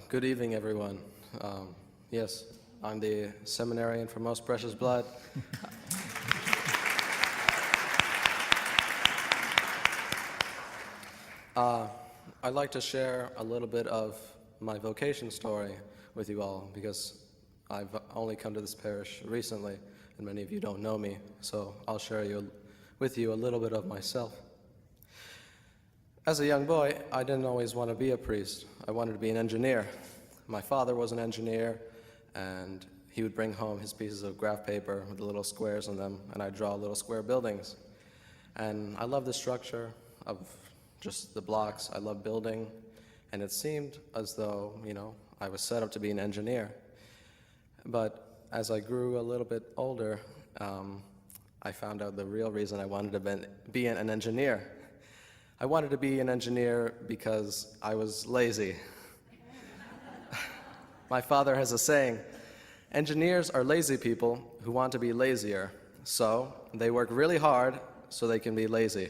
Good evening, everyone. Yes, I'm the Seminarian for Most Precious Blood. I'd like to share a little bit of my vocation story with you all because I've only come to this parish recently and many of you don't know me, so I'll share with you a little bit of myself. As a young boy, I didn't always want to be a priest. I wanted to be an engineer. My father was an engineer, and he would bring home his pieces of graph paper with the little squares on them, and I'd draw little square buildings. And I loved the structure of just the blocks. I loved building, and it seemed as though, I was set up to be an engineer. But as I grew a little bit older, I found out the real reason I wanted to be an engineer. I wanted to be an engineer because I was lazy. My father has a saying, engineers are lazy people who want to be lazier, so they work really hard so they can be lazy.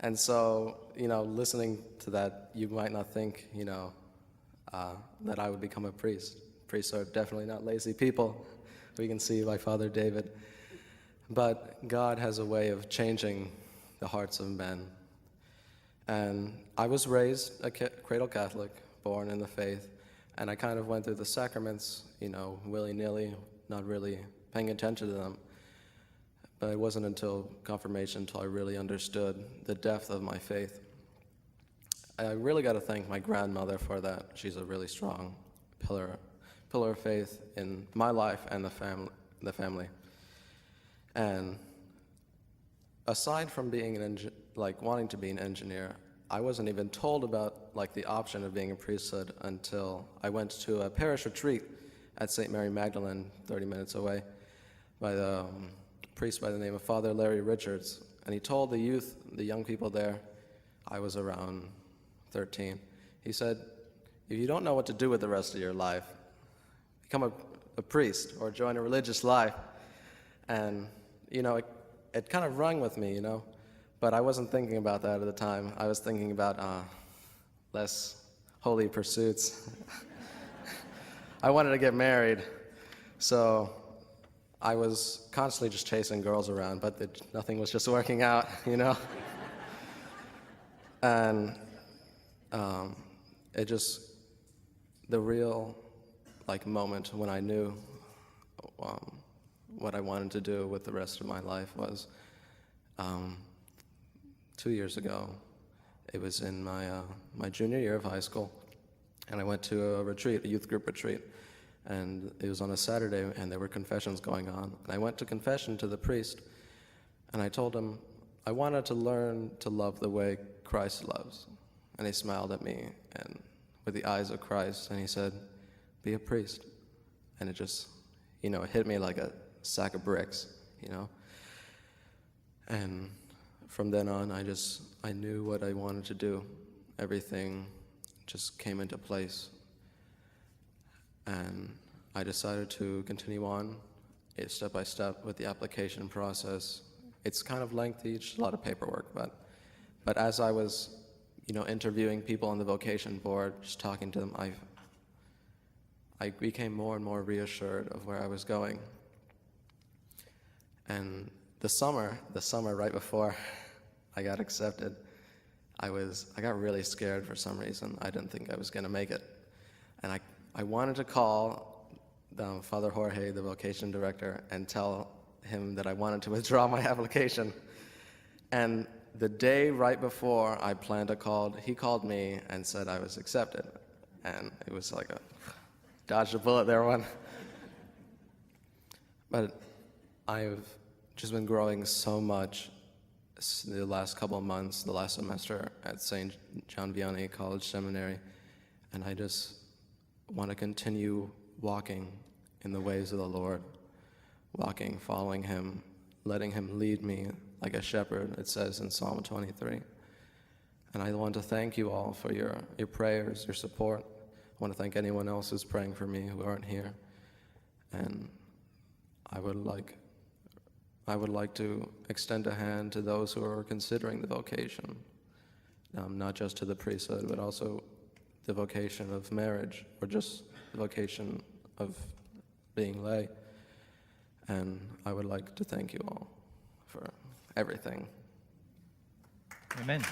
And so, listening to that, you might not think, that I would become a priest. Priests are definitely not lazy people. We can see by Father David. But God has a way of changing the hearts of men. And I was raised a cradle Catholic, born in the faith, and I kind of went through the sacraments, willy-nilly, not really paying attention to them. But it wasn't until confirmation until I really understood the depth of my faith. I really got to thank my grandmother for that. She's a really strong pillar of faith in my life and the family. And aside from being wanting to be an engineer, I wasn't even told about the option of being a priesthood until I went to a parish retreat at St. Mary Magdalene, 30 minutes away, by the priest by the name of Father Larry Richards. And he told the youth, the young people there, I was around 13, he said, if you don't know what to do with the rest of your life, become a priest or join a religious life. And, it kind of rung with me, but I wasn't thinking about that at the time. I was thinking about less holy pursuits. I wanted to get married, so I was constantly just chasing girls around, but nothing was just working out, And the real moment when I knew what I wanted to do with the rest of my life was 2 years ago. It was in my junior year of high school, and I went to a retreat, a youth group retreat, and it was on a Saturday, and there were confessions going on. And I went to confession to the priest, and I told him I wanted to learn to love the way Christ loves. And he smiled at me and with the eyes of Christ, and he said, be a priest. And it just, it hit me like a sack of bricks, And from then on, I knew what I wanted to do. Everything just came into place. And I decided to continue on step by step with the application process. It's kind of lengthy, just a lot of paperwork, but as I was, interviewing people on the vocation board, just talking to them, I became more and more reassured of where I was going. And the summer right before I got accepted, I got really scared for some reason. I didn't think I was going to make it. And I wanted to call Father Jorge, the vocation director, and tell him that I wanted to withdraw my application. And the day right before I planned to call, he called me and said I was accepted. And it was like dodged a bullet there, one. But I've just been growing so much the last couple of months, the last semester at St. John Vianney College Seminary, and I just want to continue walking in the ways of the Lord, walking, following him, letting him lead me like a shepherd, it says in Psalm 23. And I want to thank you all for your prayers, your support. I want to thank anyone else who's praying for me who aren't here. And I would like to extend a hand to those who are considering the vocation, not just to the priesthood, but also the vocation of marriage, or just the vocation of being lay. And I would like to thank you all for everything. Amen.